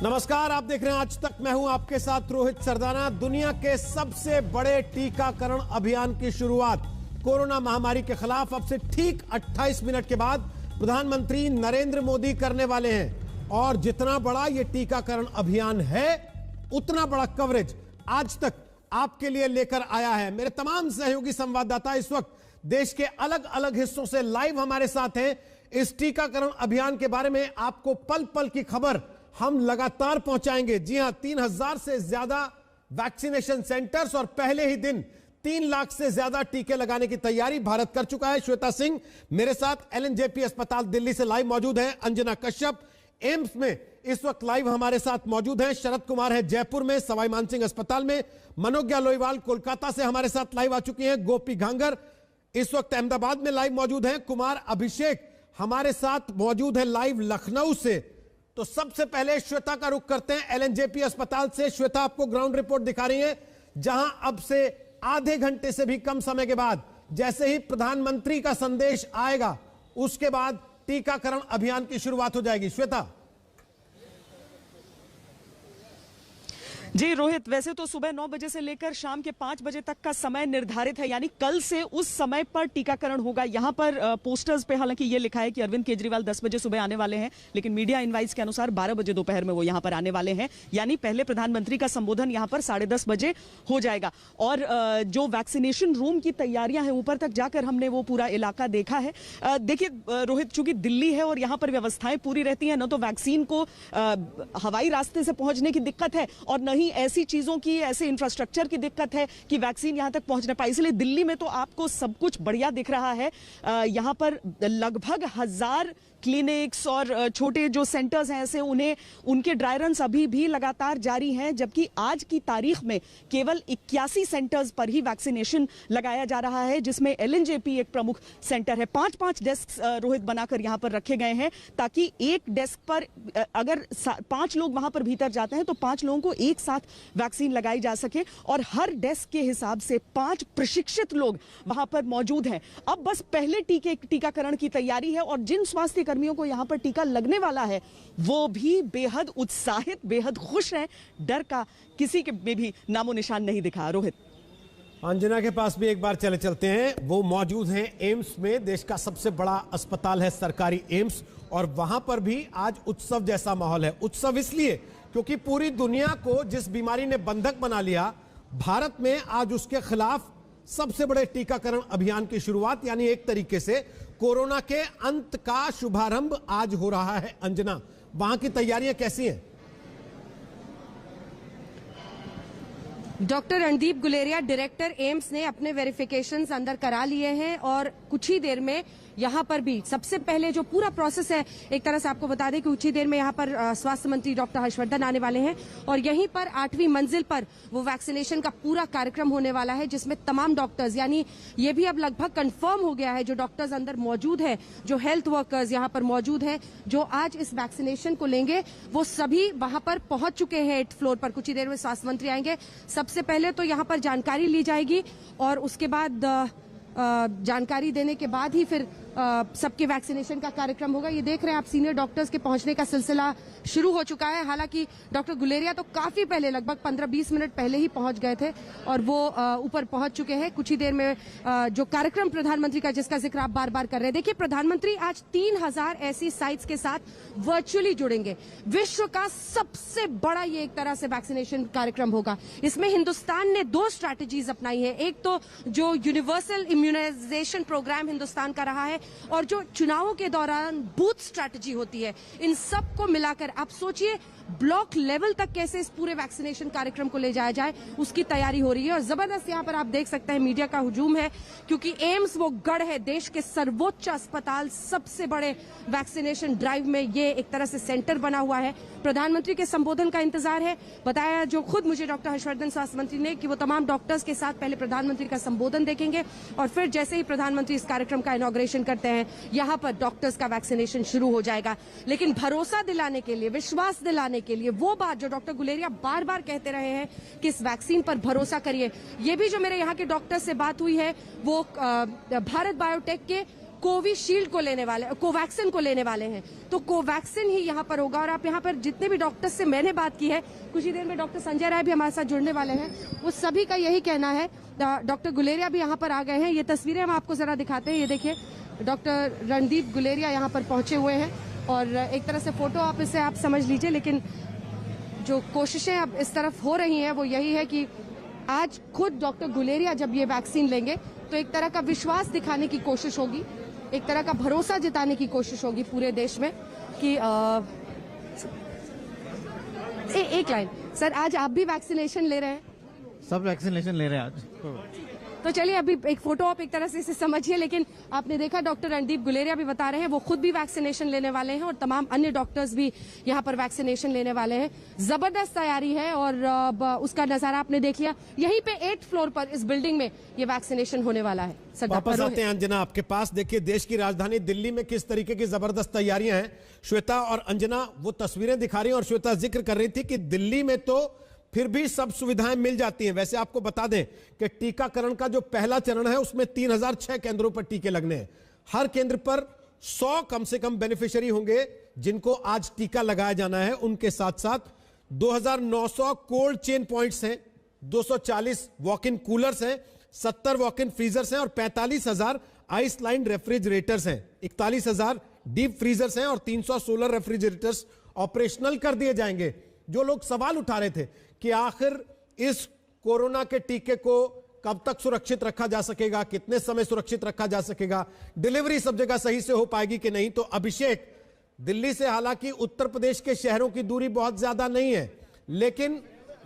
नमस्कार, आप देख रहे हैं आज तक। मैं हूं आपके साथ रोहित सरदाना। दुनिया के सबसे बड़े टीकाकरण अभियान की शुरुआत कोरोना महामारी के खिलाफ अब से ठीक 28 मिनट के बाद प्रधानमंत्री नरेंद्र मोदी करने वाले हैं। और जितना बड़ा यह टीकाकरण अभियान है, उतना बड़ा कवरेज आज तक आपके लिए लेकर आया है। मेरे तमाम सहयोगी संवाददाता इस वक्त देश के अलग अलग हिस्सों से लाइव हमारे साथ हैं। इस टीकाकरण अभियान के बारे में आपको पल पल की खबर हम लगातार पहुंचाएंगे। जी हां, 3000 से ज्यादा वैक्सीनेशन सेंटर्स और पहले ही दिन 3 लाख से ज्यादा टीके लगाने की तैयारी भारत कर चुका है। श्वेता सिंह मेरे साथ एलएनजेपी अस्पताल दिल्ली से लाइव मौजूद हैं। अंजना कश्यप एम्स में इस वक्त लाइव हमारे साथ मौजूद हैं। शरद कुमार है जयपुर में सवाई मानसिंह अस्पताल में। मनोज्ञा लोईवाल कोलकाता से हमारे साथ लाइव आ चुकी हैं। गोपी घांगर इस वक्त अहमदाबाद में लाइव मौजूद हैं। कुमार अभिषेक हमारे साथ मौजूद है लाइव लखनऊ से। तो सबसे पहले श्वेता का रुख करते हैं एलएनजेपी अस्पताल से। श्वेता, आपको ग्राउंड रिपोर्ट दिखा रही है, जहां अब से आधे घंटे से भी कम समय के बाद जैसे ही प्रधानमंत्री का संदेश आएगा, उसके बाद टीकाकरण अभियान की शुरुआत हो जाएगी। श्वेता। जी रोहित, वैसे तो सुबह 9 बजे से लेकर शाम के 5 बजे तक का समय निर्धारित है, यानी कल से उस समय पर टीकाकरण होगा। यहाँ पर पोस्टर्स पे हालांकि ये लिखा है कि अरविंद केजरीवाल 10 बजे सुबह आने वाले हैं, लेकिन मीडिया इनवाइट्स के अनुसार 12 बजे दोपहर में वो यहाँ पर आने वाले हैं। यानी पहले प्रधानमंत्री का संबोधन यहाँ पर 10:30 बजे हो जाएगा। और जो वैक्सीनेशन रूम की तैयारियां हैं, ऊपर तक जाकर हमने वो पूरा इलाका देखा है। देखिए रोहित, चूंकि दिल्ली है और यहाँ पर व्यवस्थाएं पूरी रहती हैं, न तो वैक्सीन को हवाई रास्ते से पहुंचने की दिक्कत है और न ही ऐसी चीजों की, ऐसे इंफ्रास्ट्रक्चर की दिक्कत है कि वैक्सीन यहां तक पहुंच ना पाए। इसलिए दिल्ली में तो आपको सब कुछ बढ़िया दिख रहा है। यहां पर लगभग 1000 क्लिनिक्स और छोटे जो सेंटर्स हैं ऐसे, उन्हें उनके ड्राई रन्स अभी भी लगातार जारी हैं। जबकि आज की तारीख में केवल 81 सेंटर्स पर ही वैक्सीनेशन लगाया जा रहा है, जिसमें एलएनजेपी एक प्रमुख सेंटर है। 5-5 डेस्क रोहित बनाकर यहां पर रखे गए हैं, ताकि एक डेस्क पर अगर 5 लोग वहां पर भीतर जाते हैं तो 5 लोगों को एक साथ वैक्सीन लगाई जा सके। और हर डेस्क के हिसाब से 5 प्रशिक्षित लोग वहां पर मौजूद हैं। अब बस पहले टीकाकरण की तैयारी है और जिन स्वास्थ्य कर्मियों को यहां पर टीका लगने वाला है, वो भी बेहद उत्साहित, बेहद खुश हैं। डर का किसी के में भी नामो निशान नहीं दिखा। रोहित। अंजना के पास भी एक बार चलते हैं। वो मौजूद हैं एम्स में, देश का सबसे बड़ा अस्पताल है सरकारी एम्स, और वहां पर भी आज उत्सव जैसा माहौल है। उत्सव इसलिए क्योंकि पूरी दुनिया को जिस बीमारी ने बंधक बना लिया, भारत में आज उसके खिलाफ सबसे बड़े टीकाकरण अभियान की शुरुआत, यानी एक तरीके से कोरोना के अंत का शुभारंभ आज हो रहा है। अंजना, वहां की तैयारियां कैसी हैं? Doctor Randeep Guleria, director AIIMS ने अपने वेरिफिकेशंस अंदर करा लिए हैं और कुछ ही देर में यहाँ पर भी सबसे पहले जो पूरा प्रोसेस है, एक तरह से आपको बता दें कि कुछ ही देर में यहाँ पर स्वास्थ्य मंत्री डॉक्टर हर्षवर्धन आने वाले हैं और यहीं पर 8वीं मंजिल पर वो वैक्सीनेशन का पूरा कार्यक्रम होने वाला है, जिसमें तमाम डॉक्टर्स, यानी ये भी अब लगभग कंफर्म हो गया है, जो डॉक्टर्स अंदर मौजूद है, जो हेल्थ वर्कर्स यहाँ पर मौजूद है, जो आज इस वैक्सीनेशन को लेंगे, वो सभी वहां पर पहुंच चुके हैं 8th फ्लोर पर। कुछ ही देर में स्वास्थ्य मंत्री आएंगे। सबसे पहले तो यहाँ पर जानकारी ली जाएगी और उसके बाद जानकारी देने के बाद ही फिर सबके वैक्सीनेशन का कार्यक्रम होगा। ये देख रहे हैं आप, सीनियर डॉक्टर्स के पहुंचने का सिलसिला शुरू हो चुका है। हालांकि डॉक्टर गुलेरिया तो काफी पहले, लगभग 15-20 मिनट पहले ही पहुंच गए थे और वो ऊपर पहुंच चुके हैं। कुछ ही देर में जो कार्यक्रम प्रधानमंत्री का, जिसका जिक्र आप बार बार कर रहे हैं, देखिए प्रधानमंत्री आज 3000 ऐसी साइट्स के साथ वर्चुअली जुड़ेंगे। विश्व का सबसे बड़ा ये एक तरह से वैक्सीनेशन कार्यक्रम होगा। इसमें हिंदुस्तान ने 2 स्ट्रैटेजीज अपनाई है। एक तो जो यूनिवर्सल इम्यूनाइजेशन प्रोग्राम हिंदुस्तान का रहा है, और जो चुनावों के दौरान बूथ स्ट्रैटेजी होती है, इन सब को मिलाकर आप सोचिए ब्लॉक लेवल तक कैसे इस पूरे वैक्सीनेशन कार्यक्रम को ले जाया जाए, उसकी तैयारी हो रही है। और जबरदस्त यहाँ पर आप देख सकते हैं मीडिया का हुजूम है, क्योंकि एम्स वो गढ़ है, देश के सर्वोच्च अस्पताल, सबसे बड़े वैक्सीनेशन ड्राइव में ये एक तरह से सेंटर बना हुआ है। प्रधानमंत्री के संबोधन का इंतजार है। बताया जो खुद मुझे डॉक्टर हर्षवर्धन स्वास्थ्य मंत्री ने कि वो तमाम डॉक्टर्स के साथ पहले प्रधानमंत्री का संबोधन देखेंगे और फिर जैसे ही प्रधानमंत्री इस कार्यक्रम का इनॉग्रेशन करते हैं, यहाँ पर डॉक्टर्स का वैक्सीनेशन शुरू हो जाएगा। लेकिन भरोसा दिलाने के लिए, विश्वास दिलाने के लिए, वो बात जो डॉक्टर गुलेरिया बार बार कहते रहे हैं कि इस वैक्सीन पर भरोसा करिए, ये भी जो मेरे यहाँ के डॉक्टर से बात हुई है, वो भारत बायोटेक के कोविशील्ड को लेने वाले, कोवैक्सिन को लेने वाले हैं। तो कोवैक्सिन ही यहाँ पर होगा। और आप यहाँ पर जितने भी डॉक्टर्स से मैंने बात की है, कुछ ही देर में डॉक्टर संजय राय भी हमारे साथ जुड़ने वाले हैं, वो सभी का यही कहना है। डॉक्टर गुलेरिया भी यहाँ पर आ गए हैं। ये तस्वीरें हम आपको जरा दिखाते हैं। ये देखिए, डॉक्टर रणदीप गुलेरिया यहाँ पर पहुंचे हुए हैं और एक तरह से फोटो आप इसे आप समझ लीजिए, लेकिन जो कोशिशें अब इस तरफ हो रही हैं वो यही है कि आज खुद डॉक्टर गुलेरिया जब ये वैक्सीन लेंगे तो एक तरह का विश्वास दिखाने की कोशिश होगी, एक तरह का भरोसा जताने की कोशिश होगी पूरे देश में कि एक लाइन सर, आज आप भी वैक्सीनेशन ले रहे हैं? सब वैक्सीनेशन ले रहे हैं आज। तो चलिए अभी एक फोटो आप एक तरह से इसे समझिए, लेकिन आपने देखा डॉक्टर रणदीप गुलेरिया भी बता रहे हैं वो खुद भी वैक्सीनेशन लेने वाले हैं और तमाम अन्य डॉक्टर्स भी यहाँ पर वैक्सीनेशन लेने वाले हैं। जबरदस्त तैयारी है और उसका नजारा आपने देख लिया। यहीं पे 8th फ्लोर पर इस बिल्डिंग में ये वैक्सीनेशन होने वाला है। वापस आते हैं अंजना आपके पास। देखिए, देश की राजधानी दिल्ली में किस तरीके की जबरदस्त तैयारियां हैं। श्वेता और अंजना वो तस्वीरें दिखा रही हैं और श्वेता जिक्र कर रही थी कि दिल्ली में तो फिर भी सब सुविधाएं मिल जाती हैं। वैसे आपको बता दें कि टीकाकरण का जो पहला चरण है उसमें 3006 केंद्रों पर टीके लगने हैं। हर केंद्र पर 100 कम से कम बेनिफिशियरी होंगे जिनको आज टीका लगाया जाना है। उनके साथ साथ 2900 कोल्ड चेन पॉइंट्स हैं, 240 वॉक इन कूलर्स हैं, 70 वॉक इन फ्रीजर्स हैं और 45,000 आइस लाइन रेफ्रिजरेटर्स हैं, 41,000 डीप फ्रीजर्स हैं और 300 सोलर रेफ्रिजरेटर्स ऑपरेशनल कर दिए जाएंगे। जो लोग सवाल उठा रहे थे कि आखिर इस कोरोना के टीके को कब तक सुरक्षित रखा जा सकेगा, कितने समय सुरक्षित रखा जा सकेगा, डिलीवरी सब जगह सही से हो पाएगी कि नहीं, तो अभिषेक, दिल्ली से हालांकि उत्तर प्रदेश के शहरों की दूरी बहुत ज्यादा नहीं है, लेकिन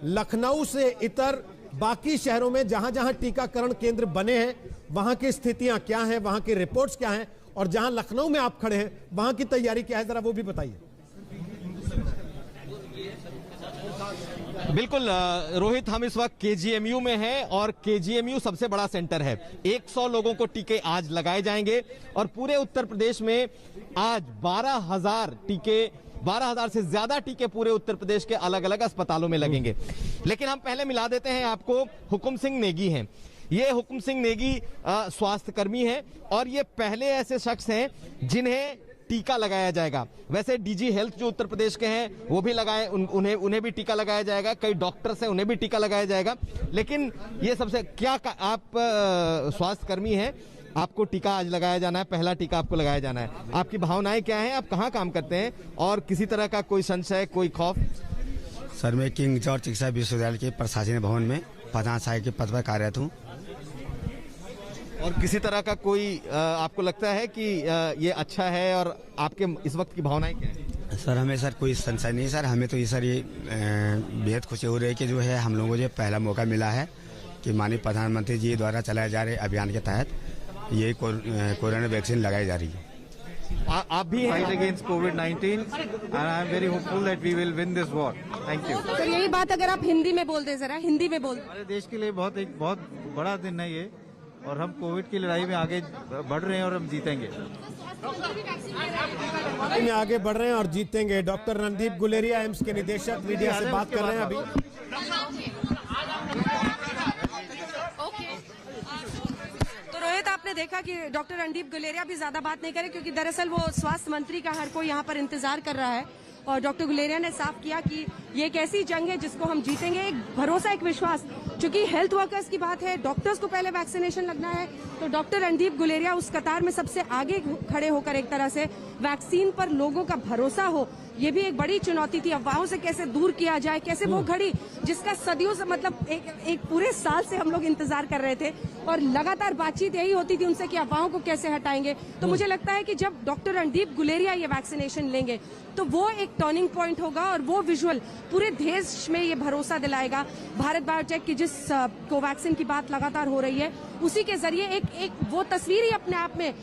लखनऊ से इतर बाकी शहरों में जहां जहां टीकाकरण केंद्र बने हैं वहां की स्थितियां क्या हैं, वहां की रिपोर्ट्स क्या हैं और जहां लखनऊ में आप खड़े हैं वहां की तैयारी क्या है, जरा वो भी बताइए। बिल्कुल रोहित, हम इस वक्त केजीएमयू में हैं और केजीएमयू सबसे बड़ा सेंटर है। 100 लोगों को टीके आज लगाए जाएंगे और पूरे उत्तर प्रदेश में आज 12,000 से ज्यादा टीके पूरे उत्तर प्रदेश के अलग अलग अस्पतालों में लगेंगे। लेकिन हम पहले मिला देते हैं आपको, हुकुम सिंह नेगी हैं। ये हुकुम सिंह नेगी स्वास्थ्य कर्मी हैं और ये पहले ऐसे शख्स हैं जिन्हें टीका लगाया जाएगा। वैसे डीजी हेल्थ जो उत्तर प्रदेश के हैं वो भी लगाए, उन्हें भी टीका लगाया जाएगा। कई डॉक्टर्स हैं, उन्हें भी टीका लगाया जाएगा। लेकिन ये सबसे आप स्वास्थ्य कर्मी हैं, आपको टीका आज लगाया जाना है, पहला टीका आपको लगाया जाना है। आपकी भावनाएं क्या हैं? आप कहाँ काम करते हैं और किसी तरह का कोई संशय, कोई खौफ? सर, मैं किंग जॉर्ज चिकित्सा विश्वविद्यालय के प्रशासनिक भवन में प्रधान सहायक के पद पर कार्यरत हूँ। और किसी तरह का कोई आपको लगता है कि ये अच्छा है और आपके इस वक्त की भावनाएं क्या है? सर, हमें सर कोई संशय नहीं सर, हमें तो ये सर ये बेहद खुशी हो रही है कि जो है हम लोगों को जो पहला मौका मिला है कि माननीय प्रधानमंत्री जी द्वारा चलाए जा रहे अभियान के तहत ये कोरोना वैक्सीन लगाई जा रही है। आप भी फाइट अगेंस्ट कोविड-19 and I am very hopeful that we will win this war. Thank you sir. यही बात अगर आप हिंदी में बोल दें, जरा हिंदी में बोल। हमारे देश के लिए एक बहुत बड़ा दिन है ये और हम कोविड की लड़ाई में आगे बढ़ रहे हैं और हम जीतेंगे। आगे बढ़ रहे हैं और जीतेंगे। डॉक्टर रणदीप गुलेरिया एम्स के निदेशक मीडिया से बात कर रहे हैं अभी। तो रोहित, आपने देखा कि डॉक्टर रणदीप गुलेरिया भी ज्यादा बात नहीं करे क्योंकि दरअसल वो स्वास्थ्य मंत्री का हर कोई यहाँ पर इंतजार कर रहा है और डॉक्टर गुलेरिया ने साफ किया कि ये एक ऐसी जंग है जिसको हम जीतेंगे। एक भरोसा, एक विश्वास, क्योंकि हेल्थ वर्कर्स की बात है, डॉक्टर्स को पहले वैक्सीनेशन लगना है, तो डॉक्टर रणदीप गुलेरिया उस कतार में सबसे आगे खड़े होकर एक तरह से वैक्सीन पर लोगों का भरोसा हो, ये भी एक बड़ी चुनौती थी। अफवाहों से कैसे दूर किया जाए, कैसे वो घड़ी जिसका सदियों से मतलब एक पूरे साल से हम लोग इंतजार कर रहे थे और लगातार बातचीत यही होती थी उनसे कि अफवाहों को कैसे हटाएंगे। तो मुझे लगता है कि जब डॉक्टर रणदीप गुलेरिया ये वैक्सीनेशन लेंगे तो वो एक टर्निंग पॉइंट होगा और वो विजुअल पूरे देश में ये भरोसा दिलाएगा। भारत बायोटेक की जिस कोवैक्सीन की बात लगातार हो रही है उसी के जरिए एक वो तस्वीर ही अपने आप में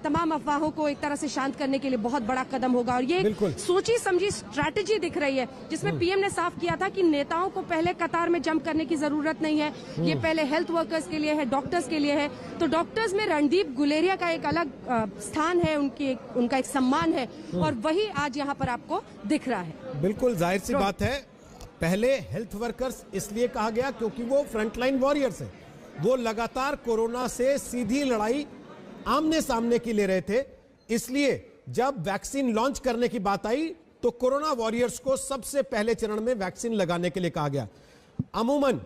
तमाम अफवाहों को एक तरह से शांत करने के लिए बहुत बड़ा कदम होगा। और ये सोची समझी स्ट्रैटेजी दिख रही है जिसमें पीएम ने साफ किया था कि नेताओं को पहले कतार में जंप करने की जरूरत नहीं है, ये पहले हेल्थ वर्कर्स के लिए है, डॉक्टर्स के लिए है। तो डॉक्टर्स में रणदीप गुलेरिया का एक अलग स्थान है, उनका एक सम्मान है और वही आज यहाँ पर आपको दिख रहा है। बिल्कुल जाहिर सी बात है, पहले हेल्थ वर्कर्स इसलिए कहा गया क्योंकि वो फ्रंटलाइन वॉरियर्स हैं, वो लगातार कोरोना से सीधी लड़ाई आमने सामने की ले रहे थे। इसलिए जब वैक्सीन लॉन्च करने की बात आई तो कोरोना वॉरियर्स को सबसे पहले चरण में वैक्सीन लगाने के लिए कहा गया। अमूमन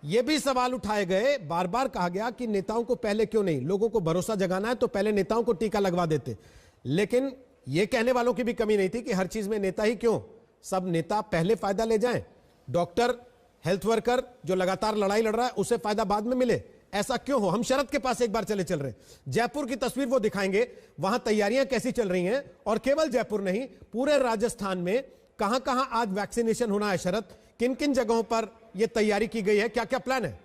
यह भी सवाल उठाए गए, बार बार कहा गया कि नेताओं को पहले क्यों नहीं, लोगों को भरोसा जगाना है तो पहले नेताओं को टीका लगवा देते। लेकिन यह कहने वालों की भी कमी नहीं थी कि हर चीज में नेता ही क्यों, सब नेता पहले फायदा ले जाएं, डॉक्टर, हेल्थ वर्कर जो लगातार लड़ाई लड़ रहा है उसे फायदा बाद में मिले, ऐसा क्यों हो। हम शरद के पास एक बार चल रहे, जयपुर की तस्वीर वो दिखाएंगे, वहां तैयारियां कैसी चल रही हैं, और केवल जयपुर नहीं पूरे राजस्थान में कहां कहां आज वैक्सीनेशन होना है। शरद, किन किन जगहों पर यह तैयारी की गई है, क्या क्या प्लान है?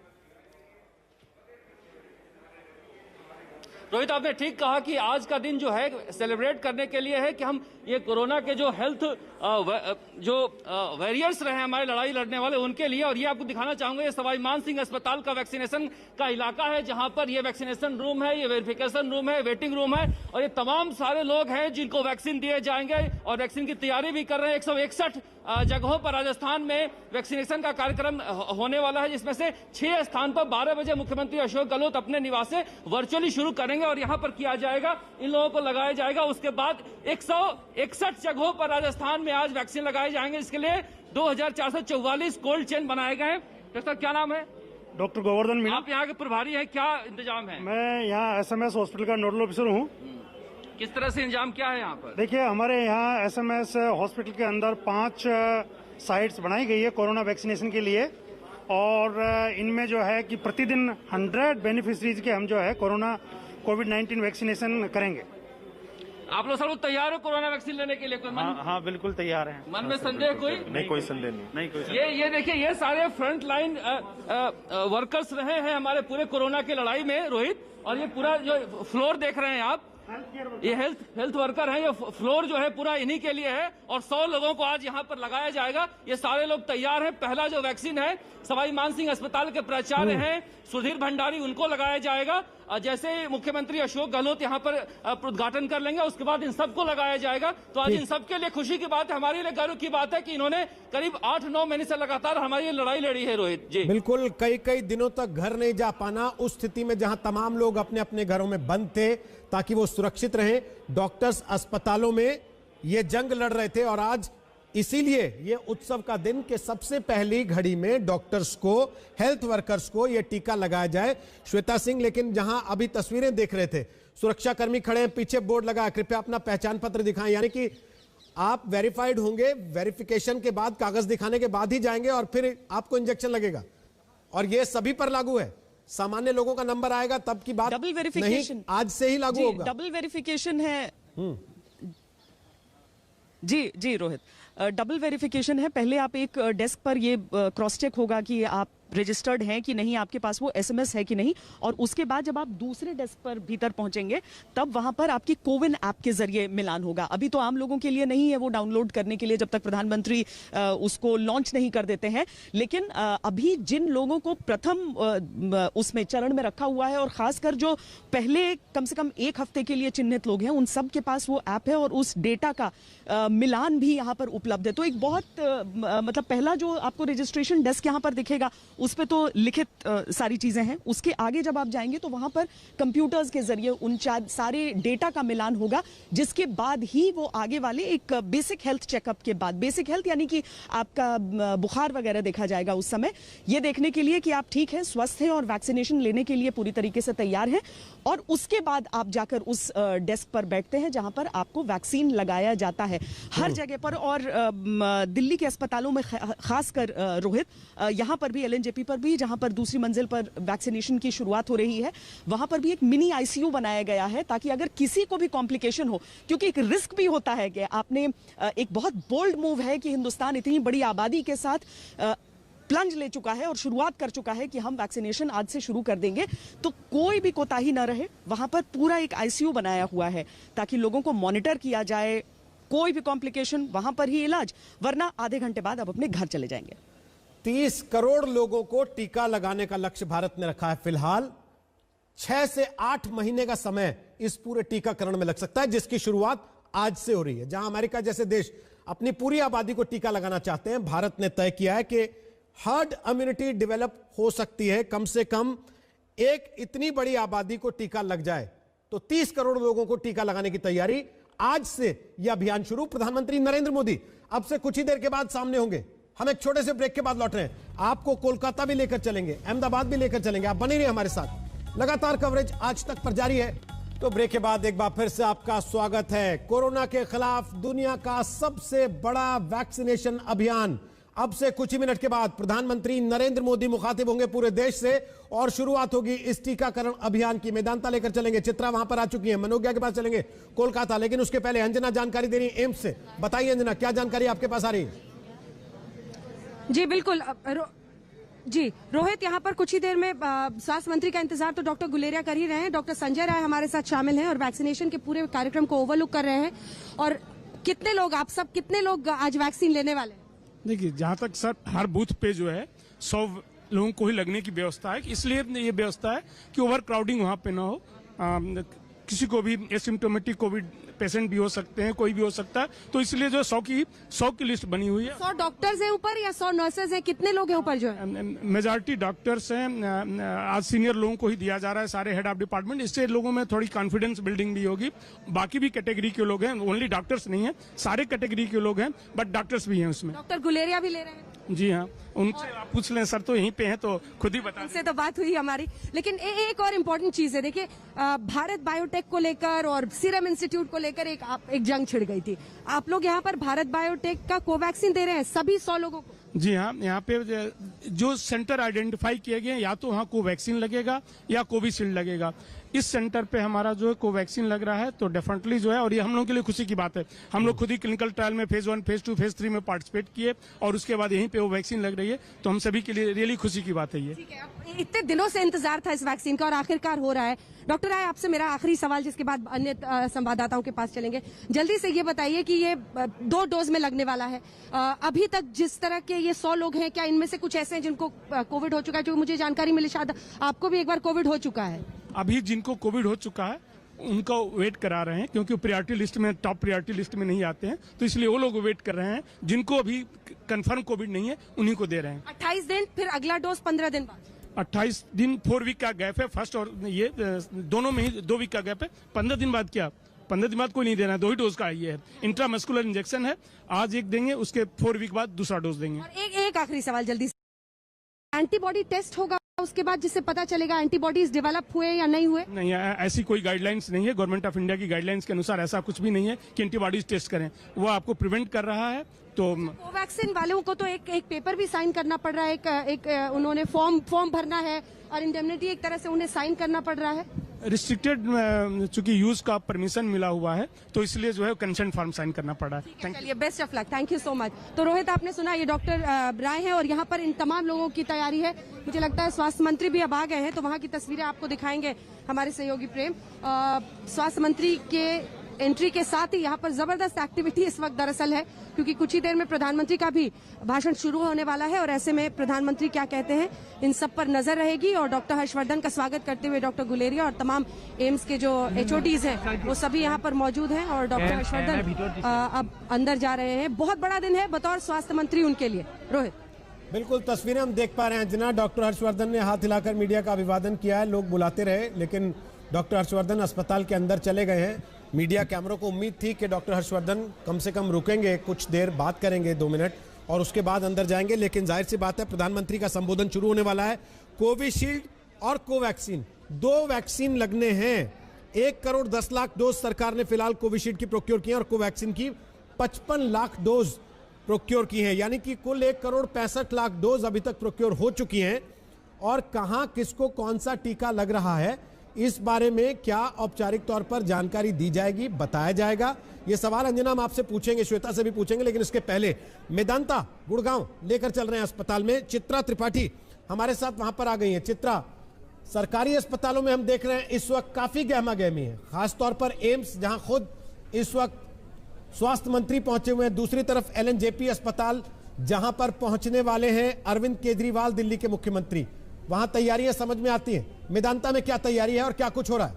रोहित, आपने ठीक कहा कि आज का दिन जो है सेलिब्रेट करने के लिए है कि हम ये कोरोना के जो हेल्थ जो वॉरियर्स रहे हमारे लड़ाई लड़ने वाले उनके लिए, और ये आपको दिखाना चाहूंगा, ये सवाई मान सिंह अस्पताल का वैक्सीनेशन का इलाका है जहां पर ये वैक्सीनेशन रूम है, ये वेरिफिकेशन रूम है, वेटिंग रूम है, और ये तमाम सारे लोग हैं जिनको वैक्सीन दिए जाएंगे और वैक्सीन की तैयारी भी कर रहे हैं। 161 जगहों पर राजस्थान में वैक्सीनेशन का कार्यक्रम होने वाला है, जिसमें से 6 स्थान पर 12 बजे मुख्यमंत्री अशोक गहलोत अपने निवास से वर्चुअली शुरू करेंगे और यहां पर किया जाएगा, इन लोगों को लगाया जाएगा। उसके बाद 161 जगहों पर राजस्थान में आज वैक्सीन लगाए जाएंगे, इसके लिए 2444 कोल्ड चेन बनाए गए हैं। डॉक्टर, क्या नाम है? डॉक्टर गोवर्धन मीणा। आप यहाँ के प्रभारी हैं, क्या इंतजाम है? मैं यहाँ SMS हॉस्पिटल का नोडल ऑफिसर हूँ। किस तरह से इंतजाम क्या है यहाँ पर? देखिए, हमारे यहाँ SMS हॉस्पिटल के अंदर 5 साइट्स बनाई गई है कोरोना वैक्सीनेशन के लिए, और इनमें जो है कि प्रतिदिन 100 बेनिफिशरीज के हम जो है कोविड-19 वैक्सीनेशन करेंगे। आप लोग सब लोग तैयार हो कोरोना वैक्सीन लेने के लिए? कोई हाँ, बिल्कुल तैयार हैं। मन में संदेह कोई नहीं? कोई संदेह नहीं कोई संदेह। ये देखिए, ये सारे फ्रंट लाइन वर्कर्स रहे हैं हमारे पूरे कोरोना की लड़ाई में, रोहित, और ये पूरा जो फ्लोर देख रहे हैं आप, ये हेल्थ वर्कर हैं, ये फ्लोर जो है पूरा इन्हीं के लिए है, और 100 लोगों को आज यहाँ पर लगाया जाएगा। ये सारे लोग तैयार हैं। पहला जो वैक्सीन है सवाई मानसिंह अस्पताल के प्राचार्य हैं सुधीर भंडारी, उनको लगाया जाएगा। जैसे मुख्यमंत्री अशोक गहलोत यहाँ पर उद्घाटन कर लेंगे, उसके बाद इन सबको लगाया जाएगा। तो आज इन सबके लिए खुशी की बात है, हमारे लिए गर्व की बात है कि इन्होंने करीब 8-9 महीने से लगातार हमारी लड़ाई लड़ी है। रोहित जी, बिल्कुल, कई दिनों तक घर नहीं जा पाना, उस स्थिति में जहां तमाम लोग अपने अपने घरों में बंद थे ताकि वो सुरक्षित रहें, डॉक्टर्स अस्पतालों में ये जंग लड़ रहे थे, और आज इसीलिए ये उत्सव का दिन कि सबसे पहली घड़ी में डॉक्टर्स को, हेल्थ वर्कर्स को ये टीका लगाया जाए। श्वेता सिंह, लेकिन जहां अभी तस्वीरें देख रहे थे, सुरक्षाकर्मी खड़े हैं, पीछे बोर्ड लगा, कृपया अपना पहचान पत्र दिखाएं, यानी कि आप वेरीफाइड होंगे, वेरिफिकेशन के बाद, कागज दिखाने के बाद ही जाएंगे और फिर आपको इंजेक्शन लगेगा, और ये सभी पर लागू है। सामान्य लोगों का नंबर आएगा तब की बात डबल वेरिफिकेशन नहीं, आज से ही लागू होगा। डबल वेरिफिकेशन है जी रोहित, डबल वेरिफिकेशन है। पहले आप एक डेस्क पर ये क्रॉस चेक होगा कि आप रजिस्टर्ड हैं कि नहीं, आपके पास वो SMS है कि नहीं, और उसके बाद जब आप दूसरे डेस्क पर भीतर पहुंचेंगे तब वहां पर आपकी कोविन ऐप के जरिए मिलान होगा। अभी तो आम लोगों के लिए नहीं है वो डाउनलोड करने के लिए, जब तक प्रधानमंत्री उसको लॉन्च नहीं कर देते हैं। लेकिन अभी जिन लोगों को प्रथम उसमें चरण में रखा हुआ है, और खासकर जो पहले कम से कम 1 हफ्ते के लिए चिन्हित लोग हैं, उन सब के पास वो ऐप है और उस डेटा का मिलान भी यहाँ पर उपलब्ध है। तो एक बहुत मतलब पहला जो आपको रजिस्ट्रेशन डेस्क यहाँ पर दिखेगा उस पे तो लिखित सारी चीजें हैं। उसके आगे जब आप जाएंगे तो वहां पर कंप्यूटर्स के जरिए उन सारे डेटा का मिलान होगा, जिसके बाद ही वो आगे वाले एक बेसिक हेल्थ चेकअप के बाद, बेसिक हेल्थ यानी कि आपका बुखार वगैरह देखा जाएगा उस समय, ये देखने के लिए कि आप ठीक है, स्वस्थ हैं और वैक्सीनेशन लेने के लिए पूरी तरीके से तैयार हैं। और उसके बाद आप जाकर उस डेस्क पर बैठते हैं जहां पर आपको वैक्सीन लगाया जाता है हर जगह पर। और दिल्ली के अस्पतालों में खासकर रोहित, यहां पर भी LNJP पर भी, जहां पर दूसरी मंजिल पर वैक्सीनेशन की शुरुआत हो रही है, वहां पर भी एक मिनी ICU बनाया गया है ताकि अगर किसी को भी कॉम्प्लिकेशन हो, क्योंकि एक रिस्क भी होता है कि आपने एक बहुत बोल्ड मूव है कि हिंदुस्तान इतनी बड़ी आबादी के साथ प्लंज ले चुका है और शुरुआत कर चुका है कि हम वैक्सीनेशन आज से शुरू कर देंगे, तो कोई भी कोताही ना रहे। वहां पर पूरा एक ICU बनाया हुआ है ताकि लोगों को मॉनिटर किया जाए, कोई भी कॉम्प्लिकेशन वहां पर ही इलाज, वरना आधे घंटे बाद आप अपने घर चले जाएंगे। 30 करोड़ लोगों को टीका लगाने का लक्ष्य भारत ने रखा है। फिलहाल 6 से 8 महीने का समय इस पूरे टीकाकरण में लग सकता है, जिसकी शुरुआत आज से हो रही है। जहां अमेरिका जैसे देश अपनी पूरी आबादी को टीका लगाना चाहते हैं, भारत ने तय किया है कि हर्ड इम्यूनिटी डेवलप हो सकती है, कम से कम एक इतनी बड़ी आबादी को टीका लग जाए तो 30 करोड़ लोगों को टीका लगाने की तैयारी। आज से यह अभियान शुरू। प्रधानमंत्री नरेंद्र मोदी अब से कुछ ही देर के बाद सामने होंगे। हम एक छोटे से ब्रेक के बाद लौट रहे हैं। आपको कोलकाता भी लेकर चलेंगे, अहमदाबाद भी लेकर चलेंगे। आप बने रहिए हमारे साथ। लगातार कवरेज आज तक पर जारी है। तो ब्रेक के बाद एक बार फिर से आपका स्वागत है। कोरोना के खिलाफ दुनिया का सबसे बड़ा वैक्सीनेशन अभियान अब से कुछ ही मिनट के बाद प्रधानमंत्री नरेंद्र मोदी मुखातिब होंगे पूरे देश से और शुरुआत होगी इस टीकाकरण अभियान की। मेदांता लेकर चलेंगे, चित्रा वहां पर आ चुकी है, मनोज्ञा के पास चलेंगे कोलकाता। लेकिन उसके पहले अंजना जानकारी दे रही है एम्स से। बताइए अंजना, क्या जानकारी आपके पास आ रही है? जी बिल्कुल जी रोहित, यहाँ पर कुछ ही देर में स्वास्थ्य मंत्री का इंतजार तो डॉक्टर गुलेरिया कर ही रहे हैं। डॉक्टर संजय राय हमारे साथ शामिल हैं और वैक्सीनेशन के पूरे कार्यक्रम को ओवरलुक कर रहे हैं। और कितने लोग आज वैक्सीन लेने वाले हैं? देखिए, जहाँ तक सर हर बूथ पे जो है 100 लोगों को ही लगने की व्यवस्था है। इसलिए ये व्यवस्था है कि ओवर क्राउडिंग वहाँ पे ना हो। किसी को भी एसिम्टोमेटिक कोविड पेशेंट भी हो सकते हैं, कोई भी हो सकता है। तो इसलिए जो 100 की लिस्ट बनी हुई है। 100 डॉक्टर्स हैं ऊपर या 100 नर्सेज हैं? कितने लोग हैं ऊपर जो है? मेजॉरिटी डॉक्टर्स हैं। आज सीनियर लोगों को ही दिया जा रहा है, सारे हेड ऑफ डिपार्टमेंट। इससे लोगों में थोड़ी कॉन्फिडेंस बिल्डिंग भी होगी। बाकी भी कैटेगरी के लोग हैं, ओनली डॉक्टर्स नहीं है, सारे कैटेगरी के लोग हैं, बट डॉक्टर्स भी हैं उसमें। डॉक्टर गुलेरिया भी ले रहे हैं? जी हाँ, उनसे आप पूछ लें, सर तो यहीं पे हैं तो खुद ही बता। उनसे तो बात हुई हमारी। लेकिन एक और इम्पोर्टेंट चीज है, देखिए भारत बायोटेक को लेकर और सीरम इंस्टीट्यूट को लेकर एक जंग छिड़ गई थी। आप लोग यहाँ पर भारत बायोटेक का कोवैक्सीन दे रहे हैं सभी 100 लोगों को? जी हाँ, यहाँ पे जो सेंटर आइडेंटिफाई किए गए, या तो वहाँ कोवैक्सीन लगेगा या कोविशील्ड लगेगा। इस सेंटर पे हमारा जो है कोवैक्सीन लग रहा है, तो डेफिनेटली जो है, और ये हम लोगों के लिए खुशी की बात है। हम लोग खुद ही क्लिनिकल ट्रायल में फेज 1, फेज 2, फेज 3 में पार्टिसिपेट किए और उसके बाद यहीं पे वो वैक्सीन लग रही है। तो हम सभी के लिए रियली खुशी की बात है ये। ठीक है, इतने दिनों से इंतजार था इस वैक्सीन का और आखिरकार हो रहा है। डॉक्टर राय, आपसे मेरा आखिरी सवाल, जिसके बाद अन्य संवाददाताओं के पास चलेंगे। जल्दी से ये बताइए कि ये 2 डोज में लगने वाला है। अभी तक जिस तरह के ये 100 लोग हैं, क्या इनमें से कुछ ऐसे हैं जिनको कोविड हो चुका है? जो मुझे जानकारी मिली, शायद आपको भी एक बार कोविड हो चुका है। अभी जिनको कोविड हो चुका है उनका वेट करा रहे हैं, क्योंकि प्रायोरिटी लिस्ट में, टॉप प्रायोरिटी लिस्ट में नहीं आते हैं, तो इसलिए वो लोग वेट कर रहे हैं। जिनको अभी कंफर्म कोविड नहीं है उन्हीं को दे रहे हैं। 28 दिन, फिर अगला डोज 15 दिन बाद। 28 दिन, 4 वीक का गैप है फर्स्ट और ये दोनों में ही 2 वीक का गैप है। 15 दिन बाद क्या? 15 दिन बाद कोई नहीं देना है, 2 ही डोज का ये है। इंट्रामस्कुलर इंजेक्शन है, आज एक देंगे, उसके 4 वीक बाद दूसरा डोज देंगे। और एक आखिरी सवाल जल्दी से, एंटीबॉडी टेस्ट होगा उसके बाद जिससे पता चलेगा एंटीबॉडीज डेवलप हुए या नहीं हुए? नहीं, ऐसी कोई गाइडलाइंस नहीं है। गवर्नमेंट ऑफ इंडिया की गाइडलाइंस के अनुसार ऐसा कुछ भी नहीं है कि एंटीबॉडीज टेस्ट करें। वो आपको प्रिवेंट कर रहा है। तो कोवैक्सीन वालों को तो एक पेपर भी साइन करना पड़ रहा है, एक उन्होंने फॉर्म भरना है और इंडेमनिटी एक तरह से उन्हें साइन करना पड़ रहा है। रिस्ट्रिक्टेड चूंकि यूज का परमिशन मिला हुआ है, तो इसलिए जो है कंसेंट फॉर्म साइन करना पड़ा है। चलिए, best of luck, thank you so much. तो रोहित, आपने सुना, ये डॉक्टर राय हैं और यहाँ पर इन तमाम लोगों की तैयारी है। मुझे लगता है स्वास्थ्य मंत्री भी अब आ गए हैं, तो वहाँ की तस्वीरें आपको दिखाएंगे हमारे सहयोगी प्रेम। स्वास्थ्य मंत्री के एंट्री के साथ ही यहाँ पर जबरदस्त एक्टिविटी इस वक्त दरअसल है, क्योंकि कुछ ही देर में प्रधानमंत्री का भी भाषण शुरू होने वाला है और ऐसे में प्रधानमंत्री क्या कहते हैं इन सब पर नजर रहेगी। और डॉक्टर हर्षवर्धन का स्वागत करते हुए डॉक्टर गुलेरिया और तमाम एम्स के जो HODs हैं वो सभी यहाँ पर मौजूद हैं और डॉक्टर हर्षवर्धन अब अंदर जा रहे हैं। बहुत बड़ा दिन है बतौर स्वास्थ्य मंत्री उनके लिए। रोहित, बिल्कुल तस्वीरें हम देख पा रहे हैं जना। डॉक्टर हर्षवर्धन ने हाथ हिलाकर मीडिया का अभिवादन किया है। लोग बुलाते रहे, लेकिन डॉक्टर हर्षवर्धन अस्पताल के अंदर चले गए हैं। मीडिया कैमरों को उम्मीद थी कि डॉक्टर हर्षवर्धन कम से कम रुकेंगे, कुछ देर बात करेंगे 2 मिनट और उसके बाद अंदर जाएंगे। लेकिन जाहिर सी बात है, प्रधानमंत्री का संबोधन शुरू होने वाला है। कोविशील्ड और कोवैक्सीन 2 वैक्सीन लगने हैं। 1 करोड़ 10 लाख डोज सरकार ने फिलहाल कोविशील्ड की प्रोक्योर की है और कोवैक्सीन की 55 लाख डोज प्रोक्योर की हैं, यानी कि कुल 1 करोड़ 65 लाख डोज अभी तक प्रोक्योर हो चुकी हैं। और कहां किसको कौन सा टीका लग रहा है, इस बारे में क्या औपचारिक तौर पर जानकारी दी जाएगी, बताया जाएगा। ये सवाल अंजना हम आपसे पूछेंगे, श्वेता से भी पूछेंगे, लेकिन इसके पहले मेदांता गुड़गांव लेकर चल रहे हैं अस्पताल में। चित्रा त्रिपाठी हमारे साथ वहां पर आ गई है। चित्रा, सरकारी अस्पतालों में हम देख रहे हैं इस वक्त काफी गहमा गहमी है, खासतौर पर एम्स, जहां खुद इस वक्त स्वास्थ्य मंत्री पहुंचे हुए हैं। दूसरी तरफ LNJP अस्पताल, जहां पर पहुंचने वाले हैं अरविंद केजरीवाल, दिल्ली के मुख्यमंत्री। वहां तैयारियां समझ में आती हैं। मेदांता में क्या तैयारी है और क्या कुछ हो रहा है?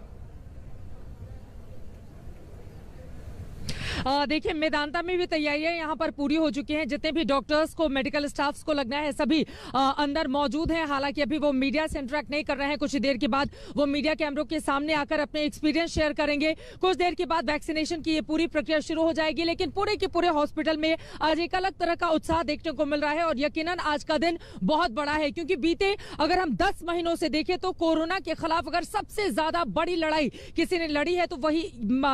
देखिए, मेदांता में भी तैयारियां यहाँ पर पूरी हो चुकी हैं। जितने भी डॉक्टर्स को, मेडिकल स्टाफ्स को लगना है, सभी अंदर मौजूद हैं। हालांकि अभी वो मीडिया से इंटरेक्ट नहीं कर रहे हैं। कुछ देर के बाद वो मीडिया कैमरों के सामने आकर अपने एक्सपीरियंस शेयर करेंगे। कुछ देर के बाद वैक्सीनेशन की ये पूरी प्रक्रिया शुरू हो जाएगी। लेकिन पूरे के पूरे हॉस्पिटल में आज एक अलग तरह का उत्साह देखने को मिल रहा है और यकीनन आज का दिन बहुत बड़ा है, क्योंकि बीते अगर हम 10 महीनों से देखें तो कोरोना के खिलाफ अगर सबसे ज्यादा बड़ी लड़ाई किसी ने लड़ी है तो वही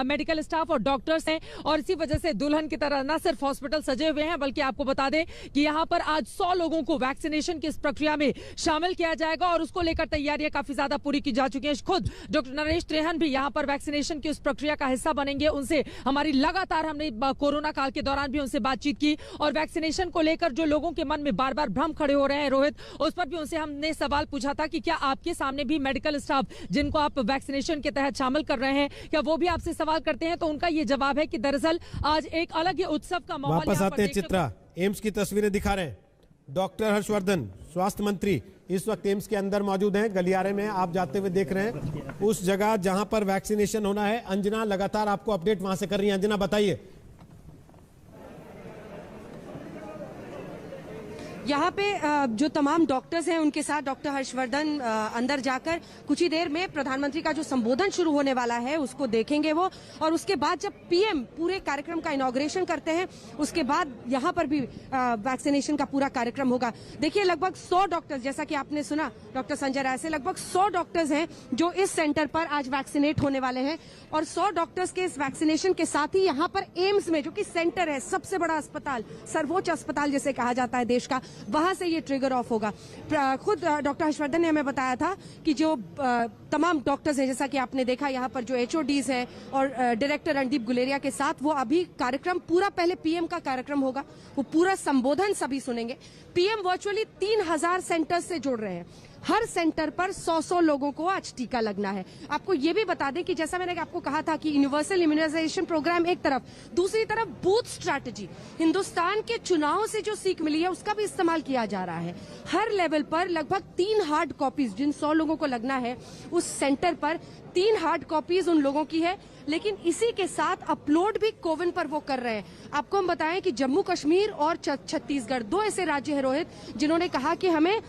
मेडिकल स्टाफ और डॉक्टर्स हैं। और इसी वजह से दुल्हन की तरह न सिर्फ हॉस्पिटल सजे हुए हैं, बल्कि आपको बता दें कि यहाँ पर आज 100 लोगों को वैक्सीनेशन की इस प्रक्रिया में शामिल किया जाएगा और उसको लेकर तैयारियां काफी ज्यादा पूरी की जा चुकी हैं। खुद डॉक्टर नरेश त्रेहन भी यहाँ पर वैक्सीनेशन की उस प्रक्रिया का हिस्सा बनेंगे। उनसे हमारी लगातार, हमने कोरोना काल के दौरान भी उनसे बातचीत की और वैक्सीनेशन को लेकर जो लोगों के मन में बार बार भ्रम खड़े हो रहे हैं रोहित, उस पर भी उनसे हमने सवाल पूछा था कि क्या आपके सामने भी मेडिकल स्टाफ जिनको आप वैक्सीनेशन के तहत शामिल कर रहे हैं, क्या वो भी आपसे सवाल करते हैं? तो उनका ये जवाब है कि दरअसल आज एक अलग ही उत्सव का माहौल वापस आते हैं। चित्रा, एम्स की तस्वीरें दिखा रहे हैं। डॉक्टर हर्षवर्धन, स्वास्थ्य मंत्री, इस वक्त एम्स के अंदर मौजूद हैं। गलियारे में आप जाते हुए देख रहे हैं उस जगह जहां पर वैक्सीनेशन होना है। अंजना लगातार आपको अपडेट वहां से कर रही है। अंजना, बताइए। यहाँ पे जो तमाम डॉक्टर्स हैं उनके साथ डॉक्टर हर्षवर्धन अंदर जाकर कुछ ही देर में प्रधानमंत्री का जो संबोधन शुरू होने वाला है उसको देखेंगे वो, और उसके बाद जब पीएम पूरे कार्यक्रम का इनॉग्रेशन करते हैं उसके बाद यहाँ पर भी वैक्सीनेशन का पूरा कार्यक्रम होगा। देखिए, लगभग 100 डॉक्टर्स, जैसा कि आपने सुना डॉक्टर संजय राय से, लगभग 100 डॉक्टर्स हैं जो इस सेंटर पर आज वैक्सीनेट होने वाले हैं। और 100 डॉक्टर्स के इस वैक्सीनेशन के साथ ही यहाँ पर एम्स में, जो कि सेंटर है, सबसे बड़ा अस्पताल, सर्वोच्च अस्पताल जिसे कहा जाता है देश का, वहां से ये ट्रिगर ऑफ होगा। खुद डॉक्टर हर्षवर्धन ने हमें बताया था कि जो तमाम डॉक्टर्स हैं, जैसा कि आपने देखा यहाँ पर जो एचओडीज हैं और डायरेक्टर रणदीप गुलेरिया के साथ, वो अभी कार्यक्रम पूरा, पहले पीएम का कार्यक्रम होगा, वो पूरा संबोधन सभी सुनेंगे। पीएम वर्चुअली 3000 सेंटर्स से जोड़ रहे हैं। हर सेंटर पर 100-100 लोगों को आज टीका लगना है। आपको ये भी बता दें कि जैसा मैंने आपको कहा था कि यूनिवर्सल इम्यूनाइजेशन प्रोग्राम एक तरफ, दूसरी तरफ बूथ स्ट्रैटेजी, हिंदुस्तान के चुनाव से जो सीख मिली है उसका भी इस्तेमाल किया जा रहा है। हर लेवल पर लगभग 3 हार्ड कॉपीज, जिन 100 लोगों को लगना है उस सेंटर पर 3 हार्ड कॉपीज उन लोगों की है। लेकिन इसी के साथ अपलोड भी कोविन पर वो कर रहे हैं। आपको हम बताएं कि जम्मू कश्मीर और छत्तीसगढ़ 2 ऐसे राज्य हैं रोहित, जिन्होंने कहा कि हमें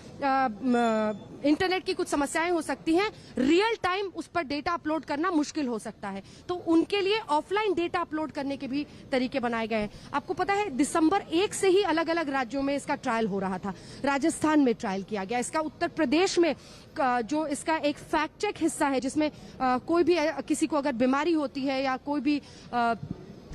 इंटरनेट की कुछ समस्याएं हो सकती हैं, रियल टाइम उस पर डेटा अपलोड करना मुश्किल हो सकता है, तो उनके लिए ऑफलाइन डेटा अपलोड करने के भी तरीके बनाए गए हैं। आपको पता है दिसंबर 1 से ही अलग अलग राज्यों में इसका ट्रायल हो रहा था। राजस्थान में ट्रायल किया गया, इसका उत्तर प्रदेश में जो इसका एक फैक्ट चेक हिस्सा है, जिसमें कोई भी किसी को अगर बीमारी होती है या कोई भी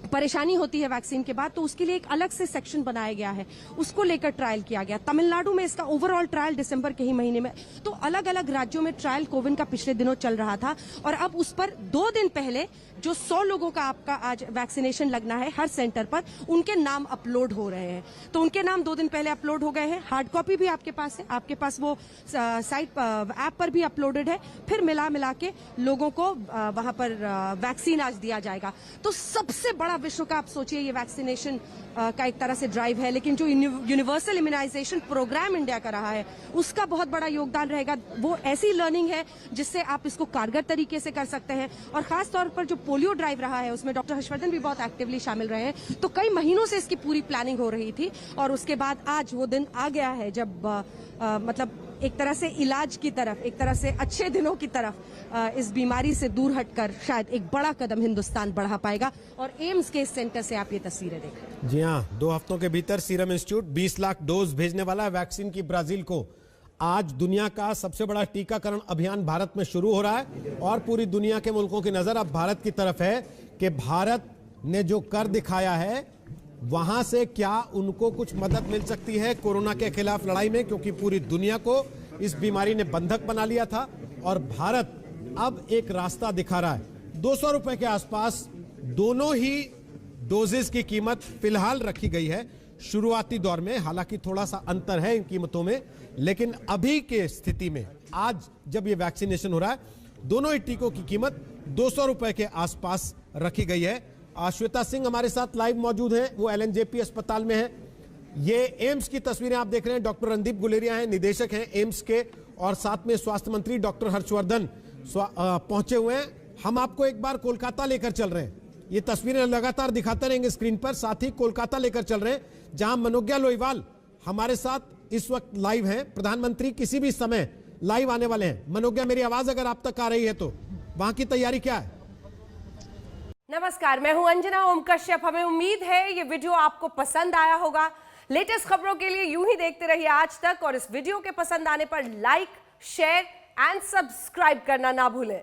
परेशानी होती है वैक्सीन के बाद, तो उसके लिए एक अलग से सेक्शन बनाया गया है, उसको लेकर ट्रायल किया गया। तमिलनाडु में इसका ओवरऑल ट्रायल दिसंबर के ही महीने में। तो अलग अलग राज्यों में ट्रायल कोविन का पिछले दिनों चल रहा था और अब उस पर 2 दिन पहले जो 100 लोगों का आपका आज वैक्सीनेशन लगना है हर सेंटर पर, उनके नाम अपलोड हो रहे हैं। तो उनके नाम 2 दिन पहले अपलोड हो गए हैं। हार्ड कॉपी भी आपके पास है, आपके पास वो साइट ऐप पर भी अपलोडेड है। फिर मिला के लोगों को वहां पर वैक्सीन आज दिया जाएगा। तो सबसे बड़ा विश्व का आप सोचिए ये वैक्सीनेशन का एक तरह से ड्राइव है, लेकिन जो यूनिवर्सल इम्यूनाइजेशन प्रोग्राम इंडिया का रहा है उसका बहुत बड़ा योगदान रहेगा। वो ऐसी लर्निंग है जिससे आप इसको कारगर तरीके से कर सकते हैं। और खास तौर पर जो पोलियो ड्राइव रहा है उसमें डॉक्टर हर्षवर्धन भी बहुत एक्टिवली शामिल रहे हैं। तो कई महीनों से इसकी पूरी प्लानिंग हो रही थी और उसके बाद आज वो दिन आ गया है जब मतलब एक तरह से इलाज की तरफ, एक तरह से अच्छे दिनों की तरफ इस बीमारी से दूर हटकर शायद एक बड़ा कदम हिंदुस्तान बढ़ा पाएगा। और एम्स के इस सेंटर से आप ये तस्वीरें देखें। जी हाँ, 2 हफ्तों के भीतर सीरम इंस्टीट्यूट 20 लाख डोज भेजने वाला है वैक्सीन की ब्राजील को। आज दुनिया का सबसे बड़ा टीकाकरण अभियान भारत में शुरू हो रहा है और पूरी दुनिया के मुल्कों की नजर अब भारत की तरफ है कि भारत ने जो कर दिखाया है वहां से क्या उनको कुछ मदद मिल सकती है कोरोना के खिलाफ लड़ाई में, क्योंकि पूरी दुनिया को इस बीमारी ने बंधक बना लिया था और भारत अब एक रास्ता दिखा रहा है। 200 रुपए के आसपास दोनों ही डोजेस की कीमत फिलहाल रखी गई है शुरुआती दौर में। हालांकि थोड़ा सा अंतर है इन कीमतों में, लेकिन अभी के स्थिति में आज जब ये वैक्सीनेशन हो रहा है दोनों ही टीकों की कीमत 200 रुपए के आसपास रखी गई है। श्वेता सिंह हमारे साथ लाइव मौजूद हैं, वो LNJP अस्पताल में है। ये एम्स की तस्वीरें आप देख रहे हैं। डॉक्टर रणदीप गुलेरिया हैं, निदेशक हैं एम्स के, और साथ में स्वास्थ्य मंत्री डॉक्टर हर्षवर्धन पहुंचे हुए हैं। हम आपको एक बार कोलकाता लेकर चल रहे हैं। ये तस्वीरें लगातार दिखाते रहेंगे स्क्रीन पर। साथ ही कोलकाता लेकर चल रहे हैं, जहां मनोज्ञा लोईवाल हमारे साथ इस वक्त लाइव हैं। प्रधानमंत्री किसी भी समय लाइव आने वाले हैं। मनोज्ञा, मेरी आवाज अगर आप तक आ रही है तो वहां की तैयारी क्या है? नमस्कार, मैं हूं अंजना ओम कश्यप। हमें उम्मीद है ये वीडियो आपको पसंद आया होगा। लेटेस्ट खबरों के लिए यूं ही देखते रहिए आज तक, और इस वीडियो के पसंद आने पर लाइक, शेयर एंड सब्सक्राइब करना ना भूलें।